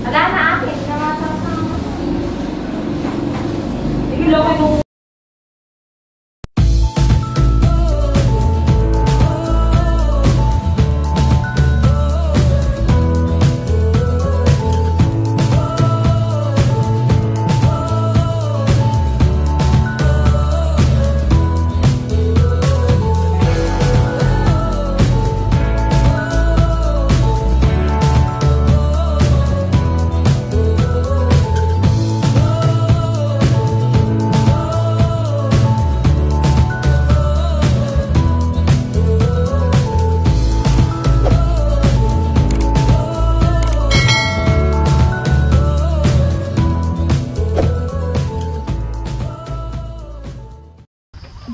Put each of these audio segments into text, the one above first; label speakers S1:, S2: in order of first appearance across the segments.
S1: Wala na akin. Iloko mo.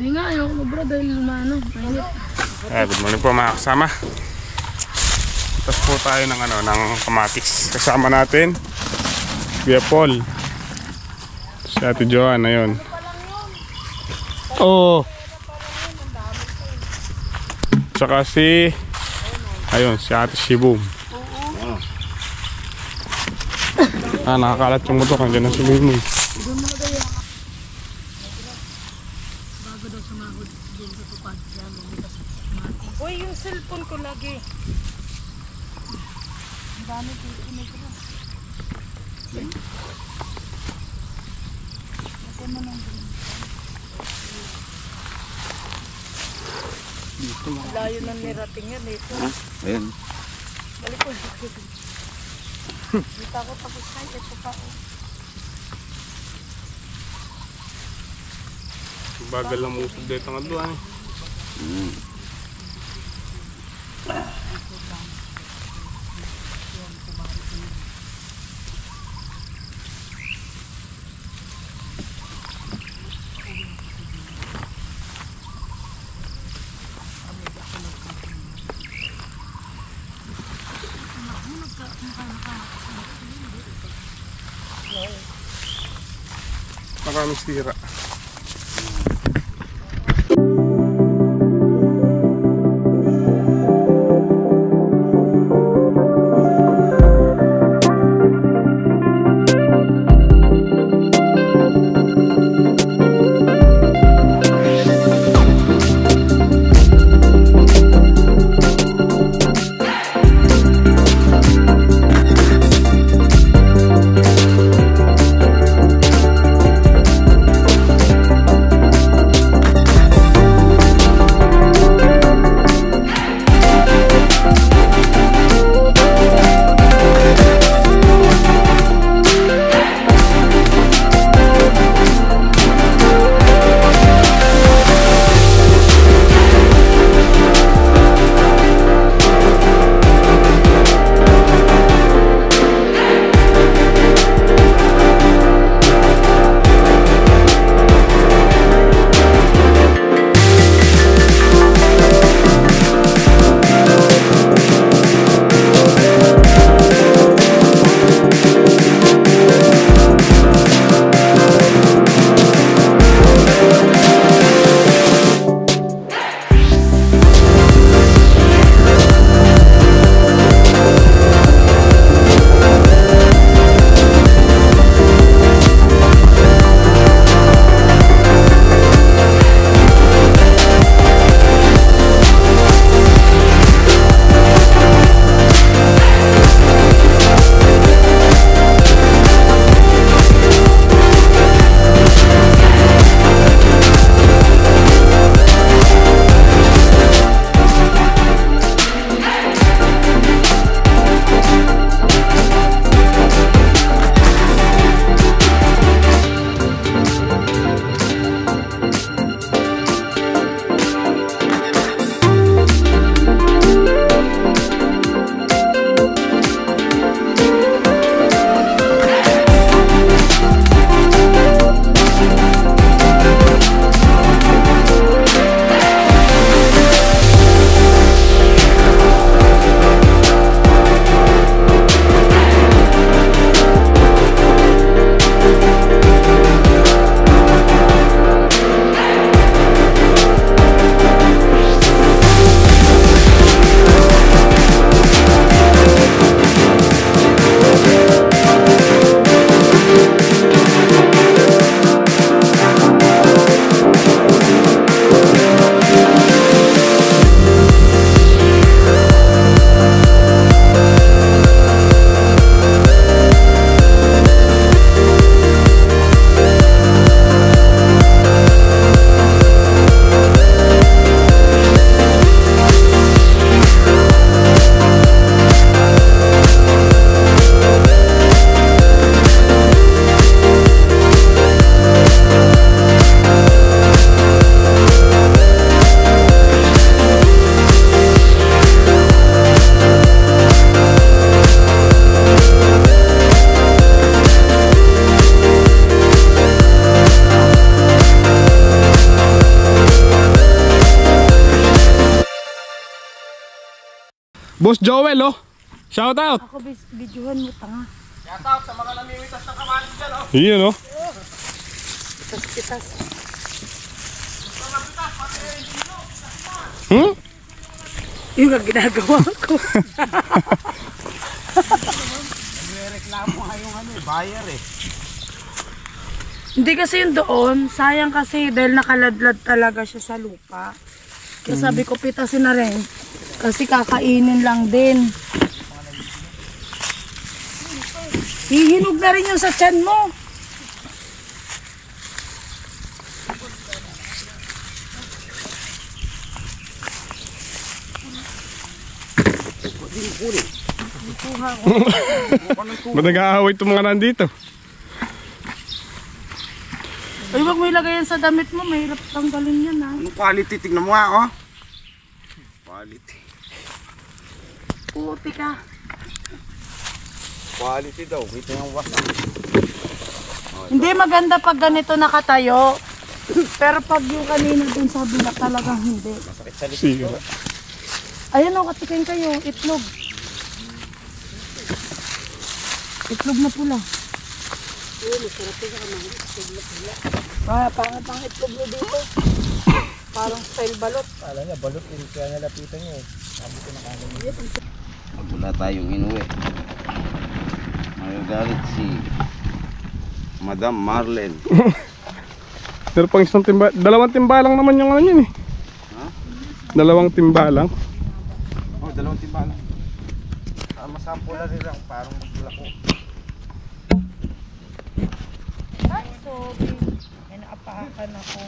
S2: Hindi nga, ayaw ko bro dahil lumano.
S3: Good morning po mga kasama. Tapos po tayo ng, ng kamatis. Kasama natin Kuya Paul, si Ate Joanne, ayun. Oo. Tsaka si Ate Shibum. Nakakalat yung motor. Nandiyan na si Mimi.
S2: Uy, yung cellphone ko lagi. Ang dami ko pinagro. Ako mo nang dito. Layo ng nirating yan dito.
S4: Ayan.
S2: Balik ko. Dito ako tapos na ito pa.
S3: Bagal lang musod dito nga doon. Maraming sira. Boss Joel, oh. Shout out.
S2: Ako, videohan mo, tanga.
S4: Shoutout sa mga namimitas ng kamatis dyan, oh.
S3: Iyan, oh.
S2: Pitas-pitas.
S3: Hmm?
S2: Yung ang ginagawa ko.
S4: Nagre-reklamo nga yung buyer eh.
S2: Hindi kasi yung doon, sayang kasi dahil nakaladlad talaga siya sa lupa. Kaya sabi ko, pitasin na rin. Kasi kakainin lang din. Hihinog na rin yung sa tiyan mo.
S3: Ba't nag-aaway itong mga nandito?
S2: Ay, wag mo ilagay yan sa damit mo. Mahirap tanggalin yan, ha.
S4: Anong quality? Tignan mo nga, oh. Quality.
S2: Puti ka.
S4: Quality daw. Kita yung wasak.
S2: Hindi maganda pag ganito nakatayo. Pero pag yung kanina dun sa bilak talagang hindi.
S4: Masakit sa likod.
S3: Sige.
S2: Ayan o, katikin kayo. Itlog. Itlog na pula. Pangat ang itlog mo dito. Parang style balot.
S4: Kala niya, balot yun. Kaya nalapitan niya eh. Sabi ko na kala niya. Wala tayong inuwi. Magagalit si Madam Marlene.
S3: Pero pang isang timba, dalawang timba lang naman yung ano yun eh.
S4: Ha?
S3: Dalawang timba lang.
S4: Oh, dalawang timba lang. Masampo na rin lang. Parang maglako.
S2: Ay, sorry. May naapakan ako.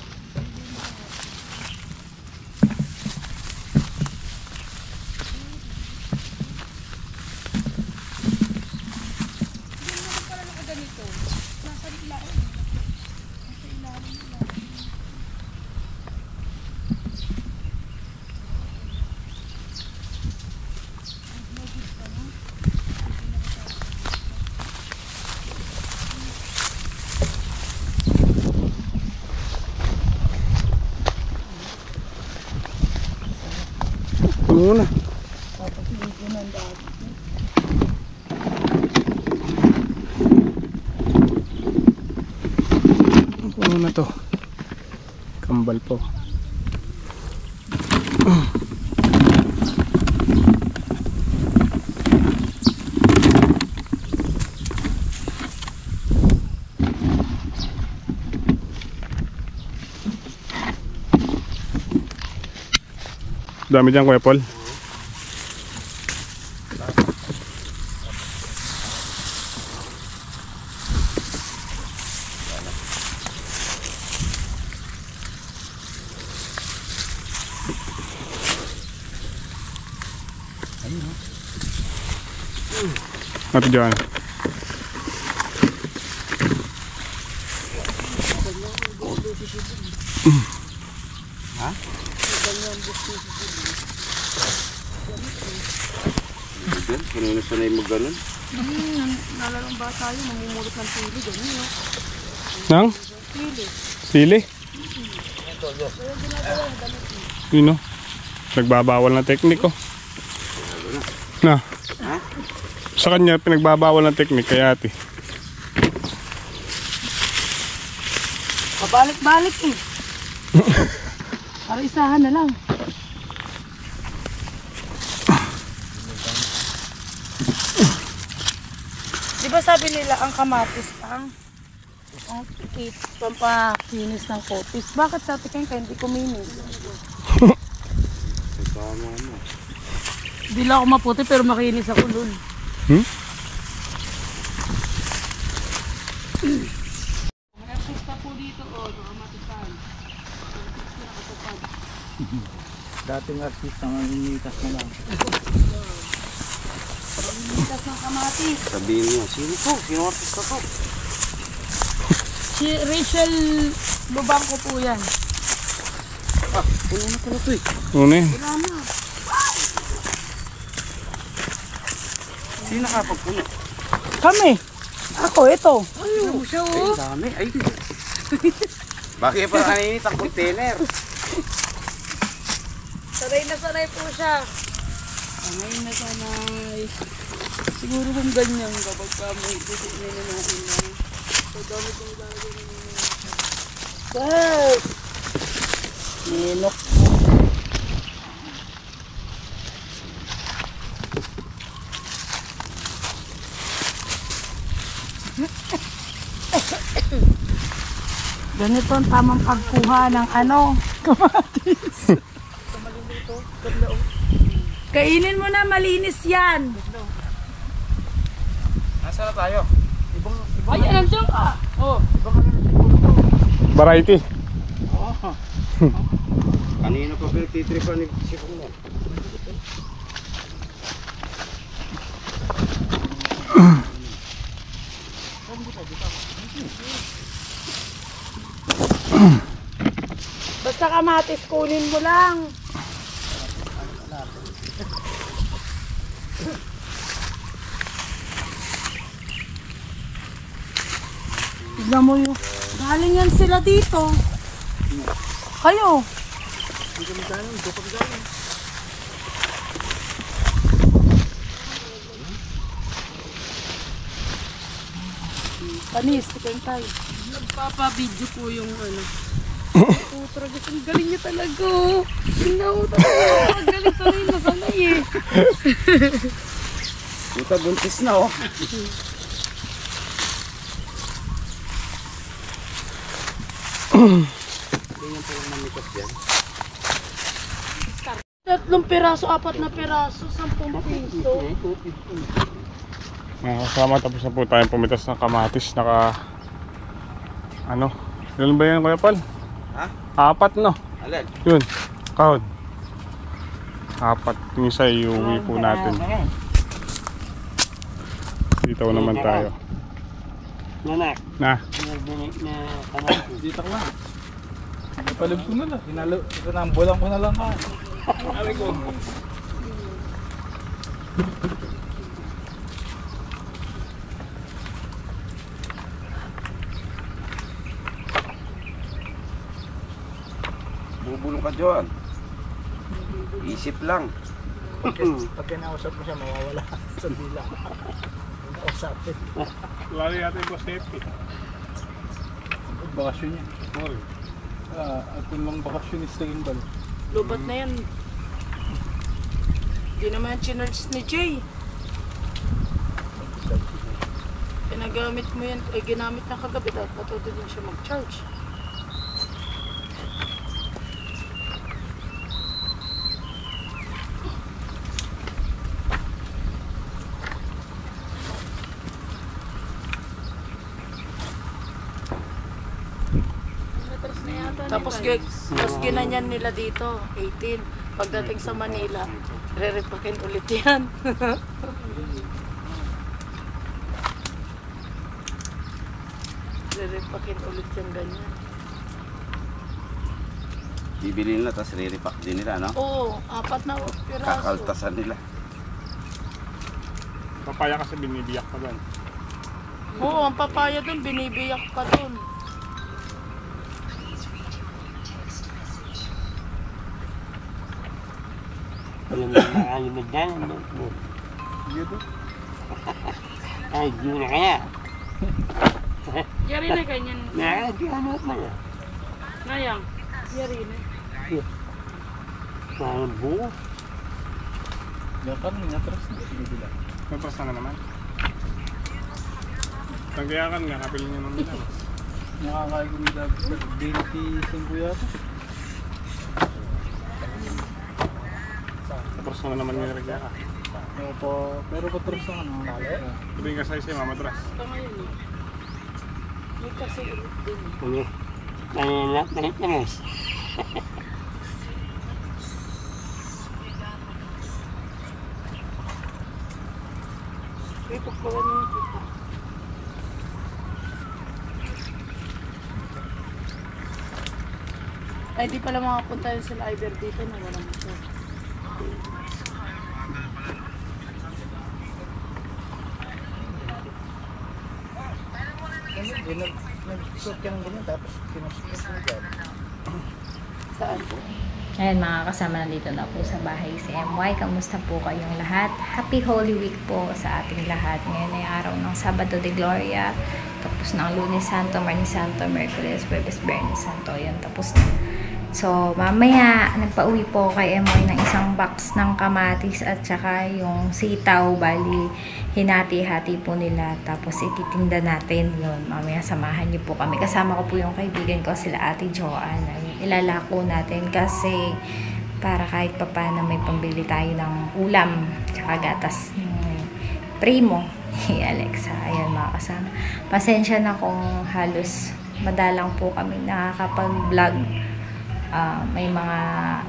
S3: Puno na.
S2: Tapos dito ng dati.
S3: Puno na to. Kambal po. Dami dyan, Kuya Paul. Ate Joanna.
S4: Ha? Kanina sanay mag-ganon.
S2: Nalalong ba tayo? Mamumulot ng pili. Ganyan, no?
S3: Nang?
S2: Pili.
S3: Sili? Yun o. Nagbabawal na teknik oh. Na.
S4: Ha?
S3: Sa kanya pinagbabawal na teknik kaya ate.
S2: Pabalik-balik eh. Para isahan na lang. Di ba sabi nila ang kamatis ang pampakinis ng kotis? Bakit sa atin kayo hindi kuminis?
S4: Tama mo.
S2: Hindi lang ako maputi pero makinis ako lul.
S3: Hmm?
S2: Artista po dito o, kamatisan.
S4: Dating artista nga ninitas na lang.
S2: Kamatisan ng kamatis.
S4: Sabihin niya, sino to? Sino artista to?
S2: Si Rachel Lubangco po yan.
S4: Ah, puno na pala to eh.
S3: Una eh.
S2: Wala na.
S4: Sino nakapagpuno?
S2: Kami. Ako, ito.
S4: Ayun mo siya oh. Ay, dami. Ay. Bakit pa kaninit ang container?
S2: Sanay na sanay po siya. Ngayon na sanay. Siguro kung ganyan kapag may kukunin na natin na. So, dami kong gagawin na Yes! Ninok. Ganito ang tamang pagkuha ng kamatis. Kainin mo na, malinis yan.
S4: Nasaan na tayo?
S2: Ay, nandiyan ka. Oh.
S3: Variety.
S4: Kanina pa pinagtitripan ni Sipong mo.
S2: Basta kamatis, kunin mo lang. Tignan mo yun. Galing yan sila dito. Kayo. Panis, tignan tayo. Nagpapa-video ko yung ano. Oh, talaga, ang galing niya talaga. Tingnan mo talaga. Ang galing sanay na sanay eh.
S4: Puta, buntis na oh. Ganyan pa lang namikas yan.
S2: 3 piraso, 4 na piraso, 10 piso.
S3: Mga kasama, tapos na po tayong pumitas ng kamatis. Ano? Ilan ba yan, Kuya Paul?
S4: Ha?
S3: 4 no?
S4: Alin?
S3: Yun, kahon. 4. Yung isa iuwi po natin. Dito naman tayo.
S4: Nanak.
S3: Na.
S4: Dito ka lang. Napalib ko na lang. Hinambulan ko na lang ka. Ari ko. Bubulong ka dyan. Isip lang.
S5: Pag kinausap mo siya, mawawala sa dila. Kausapin.
S3: Lalo yata yung safety.
S5: Bakasyon niya. At kung lang bakasyonista yung bal.
S2: Lubat na yan. Hindi naman yung chinurge ni Jay. Pinagamit mo yan, ginamit na kagabi, dapat patuto din siya mag-charge. Tapos ginanyan nila dito, 18. Pagdating sa Manila, re-repakin ulit yan. Re-repakin ulit yan ganyan.
S4: Bibili nila, tapos re-repack din nila, no?
S2: Oo, 4 na piraso.
S4: Kakaltasan nila.
S3: Papaya kasi binibiyak pa doon.
S2: Oo, ang papaya dun, binibiyak pa dun.
S6: Ayun na dyan. Ay, di na kaya.
S2: Yari na ganyan.
S6: Nakakagano pa na.
S2: Ngayang, yari na.
S6: Parang buo.
S5: Yan ka nung natras na. Sige lang.
S3: Magpasa na naman. Tanggayakan nga, kapilin niya naman nila.
S5: Nakakain ko nila 25 yata.
S3: Tapos na naman yung regyaka.
S5: Pero patras na ano.
S3: Sabihin ka sa isa, mamadras.
S2: Ito ngayon eh. May kasi ulit din eh.
S6: Ano? Nanilap na itaras.
S2: May pagkawan niya kita. Ay, di pala makapunta yun sila Iber dito na walang ito.
S5: Nag-suot ka ng ganyan tapos kinusot ka dyan.
S2: Saan?
S7: Ayan mga kasama, nandito na po sa bahay si MY. Kamusta po kayong lahat? Happy Holy Week po sa ating lahat. Ngayon ay araw ng Sabado de Gloria. Tapos ng Lunes Santo, Martes Santo, Merkules, Huwebes, Biyernes Santo. Ayan, tapos na. So, mamaya, nagpa-uwi po kay MY ng isang box ng kamatis at saka yung sitaw. Bali, hinati-hati po nila. Tapos, ititinda natin yun. Mamaya, samahan niyo po kami. Kasama ko po yung kaibigan ko, sila Ate Joanne. Ilalako natin kasi para kahit pa paano may pambili tayo ng ulam. Tsaka gatas ng primo. Alexa. Ayan mga kasama. Pasensya na kung halos madalang po kami nakakapag-vlog. May mga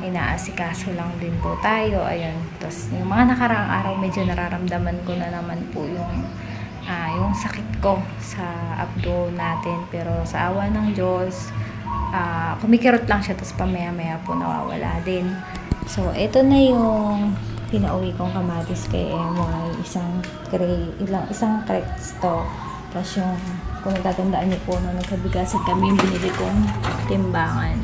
S7: inaasikaso lang din po tayo. Ayan. Tapos, yung mga nakaraang araw, medyo nararamdaman ko na naman po yung sakit ko sa abdo natin. Pero sa awa ng Diyos, kumikirot lang siya. Tapos pamaya-maya po nawawala din. So, ito na yung pinauwi kong kamatis kay MY. Isang crates to. Tapos yung, kung natatandaan niyo po, nung nagkabigasan kami, yung binili kong timbangan.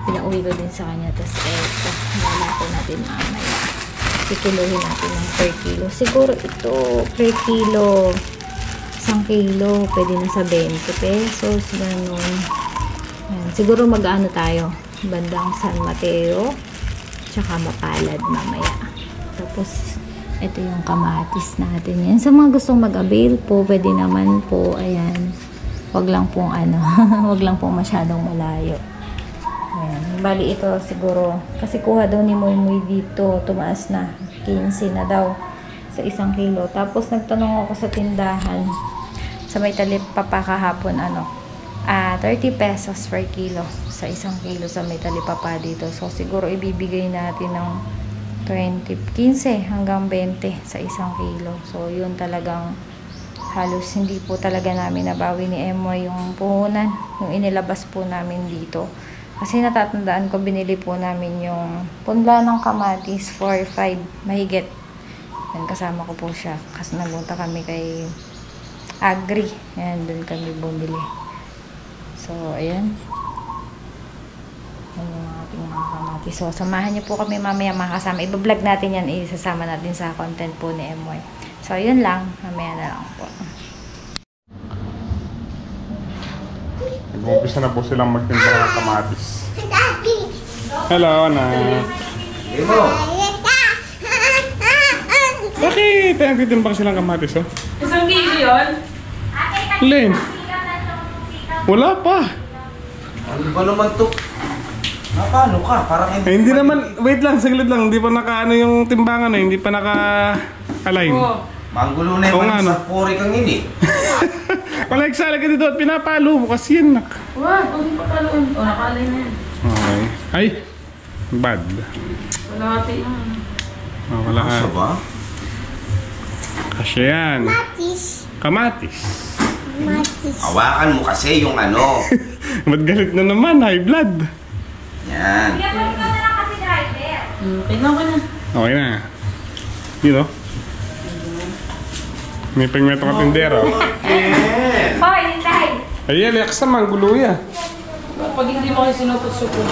S7: Pinauwi ko din sa kanya. Tapos eto, nalako natin mamaya. Kikiluhin natin ng per kilo. Siguro ito, per kilo, 1 kilo, pwede na sa 20 pesos, ganun. Ayan. Siguro mag-ano tayo, bandang San Mateo, tsaka Mapalad mamaya. Tapos, ito yung kamatis natin. Yan. Sa mga gustong mag-avail po, pwede naman po, ayan. Wag lang pong wag lang pong masyadong malayo. Ayan. Bali ito siguro, kasi kuha daw ni Moy Moy dito, tumaas na, 15 na daw sa 1 kilo. Tapos nagtanong ako sa tindahan, sa may talip papakahapon, 30 pesos per kilo sa 1 kilo sa may talipapa dito. So siguro ibibigay natin ng 15 hanggang 20 sa 1 kilo. So yun talagang halos hindi po talaga namin nabawi ni MY yung puhunan, yung inilabas po namin dito. Kasi natatandaan ko, binili po namin yung punla ng kamatis for 5 mahigit. Yan, kasama ko po siya. Kasi nagunta kami kay Agri. Yan, doon kami bumili. So, ayan. Yan yung ating mga kamatis. So, samahan niyo po kami mamaya mga kasama. Iba-vlog natin yan. Isasama natin sa content po ni MY. So, yun lang. Mamaya na lang po.
S3: Nag-umpisa na po silang magtinda ng kamatis. Hello, anak. Bakit? Nagtitimbang silang kamatis, oh.
S2: 1 kilo yun?
S3: Len. Wala pa.
S5: Ano ba naman to? Paano ka? Parang
S3: Hindi naman, wait lang, saglit lang. Hindi pa naka yung timbangan na, hindi pa naka-align.
S5: Manggulo na
S3: Oo nga,
S5: yung
S3: no?
S5: sa puri kang ini.
S3: Wala eksala ka dito at pinapalo mo kasi yan, nak.
S2: Wag, huwag yung papaluin. O, nakalay na yan.
S3: Okay. Ay, bad.
S2: Wala natin yan.
S3: Wala ka.
S5: Asa ba?
S3: Kasi yan. Kamatis.
S5: Hawakan mo kasi yung
S3: Ba't galit na naman? High blood.
S5: Yan.
S2: Tignan ko na.
S3: Okay na. Yun, oh. May pagmeto ka tindero.
S1: Hoy, hintay!
S3: Ay, Alexa, manggulo yan.
S2: Pag hindi mo kayo sinupot-supot,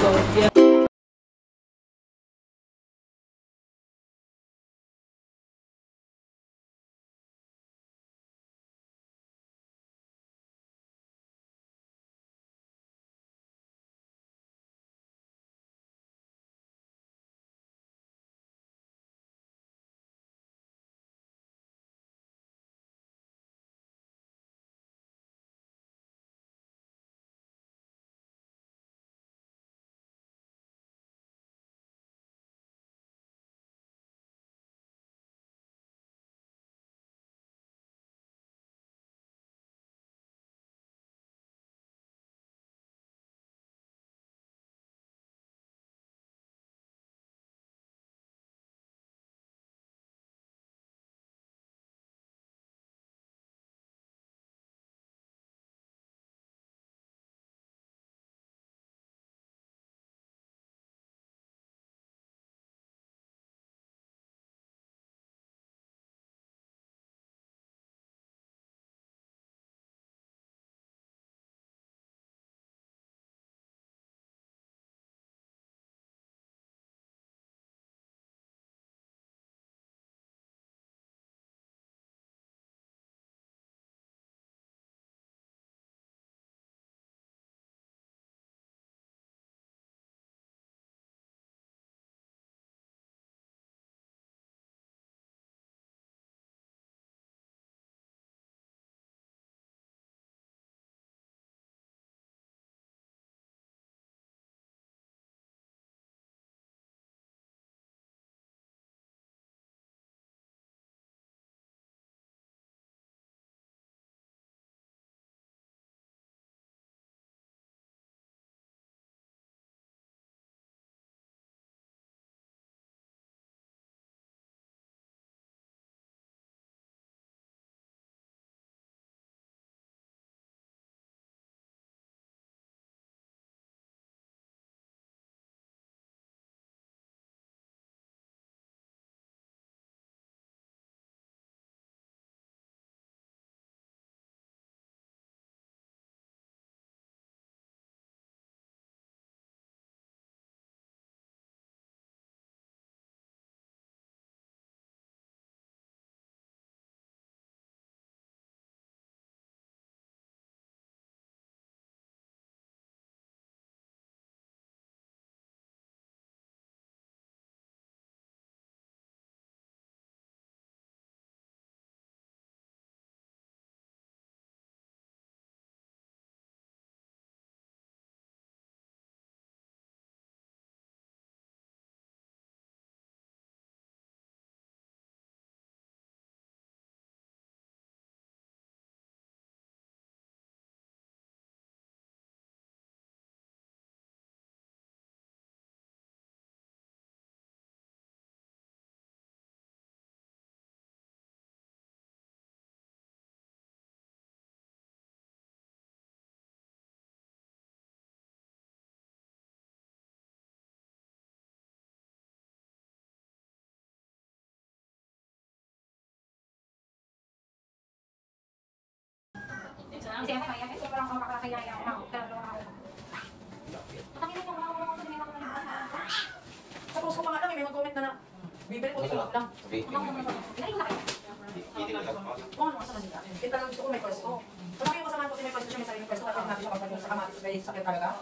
S7: Ang siya kaya kasi parang makakaya ako. Pero nakita ko mga
S2: Sa post ko pa nga lang, may mag-comment na bibili ko dito lang. Oo, ano sa Manila. Kita lang gusto ko may pwesto. Malaki yung kasamahan ko kasi may pwesto siya, may sariling pwesto. Kaya natin siya kapag sa kamatis, may sakit talaga.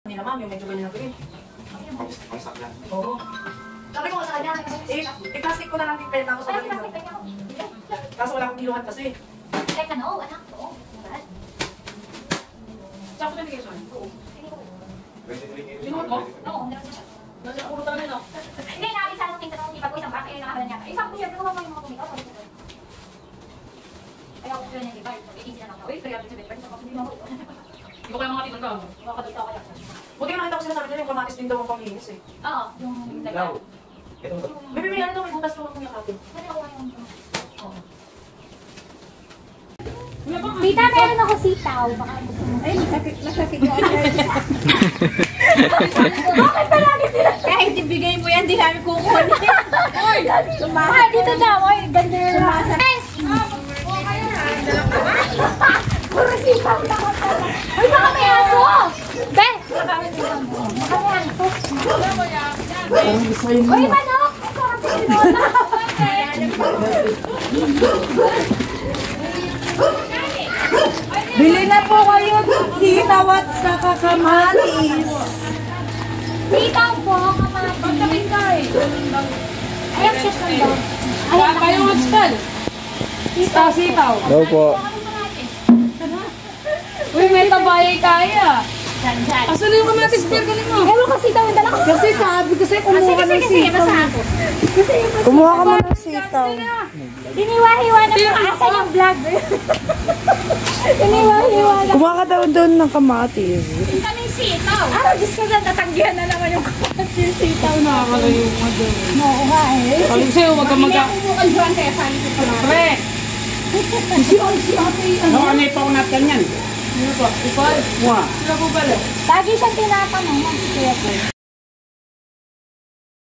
S2: Nila ma'am, yung medyo ganyan na green. Oo. Sabi ko sa kanya, i-plastic ko na lang yung penta ko sa galing. Kaso wala akong kiluhan kasi.
S7: Teka, no, anak, oo.
S2: Saan ko nabigay siya? Oo.
S7: Sinuot mo? Oo,
S2: nasa ulo tayo no?
S7: Hindi, nakakita ng pinsan ako, ipag ko isang baka, nakakalan niya. Isang ko siya, pero mo yung mga kumikaw. Kaya ako siya nag-iba, i-easy na lang ako. Uy, kaya ako siya, pero hindi mo ako.
S2: Hindi ko kaya mga tinan ka.
S7: Makakadulta kaya.
S2: Buti nga nakita ko sinasabi nila yung kamatis din daw ang panglinis eh.
S7: Oo, yung
S6: Ikaw.
S2: May pimilihan daw, may butas naman kung yakapin.
S7: Tita, meron ako sitaw. Baka gusto mo. Ay, nakasigaw. Bakit palagi sila? Kahit ibigay mo yan, di namin kukunin. Ay, dito daw. Ay, ganda yung lumasa. Puro sitaw na ako. Uy, baka may aso! Be! Baka may aso. Uy, manok!
S1: Bili na po kayo sitaw at saka kamatis.
S7: Sitaw po, kamatis. Ayan, siya ka daw.
S1: Ayan kayo hostel. Sitaw.
S3: Daw po.
S1: Uy, may tabayay kaya.
S7: Dyan.
S1: Asan yung kamatis, Pierre? Galing mo.
S7: Ewan ko sitaw yung dala ko.
S1: Kasi sabi ko sa'yo, kumuha ka ng sitaw. Kumuha ka mo ng sitaw.
S7: Diniwa-hiwa na mga asan yung vlog. Diniwa-hiwa na.
S1: Kumuha ka daw doon ng kamatis.
S7: Kami sitaw. Araw, Diyos ko na, natanggihan na naman yung kamatis sitaw.
S1: Nakakalayo mo doon.
S7: Oo nga eh.
S1: Sabi ko sa'yo, wag ka
S7: Hindi ako bukal dyan, kaya sali ko pa lang.
S1: Pre!
S6: Ano pa ako natin yan?
S1: Sino po? Ikaw?
S6: Wah.
S1: Sino po pala?
S7: Lagi siyang tinatanong. Kaya po.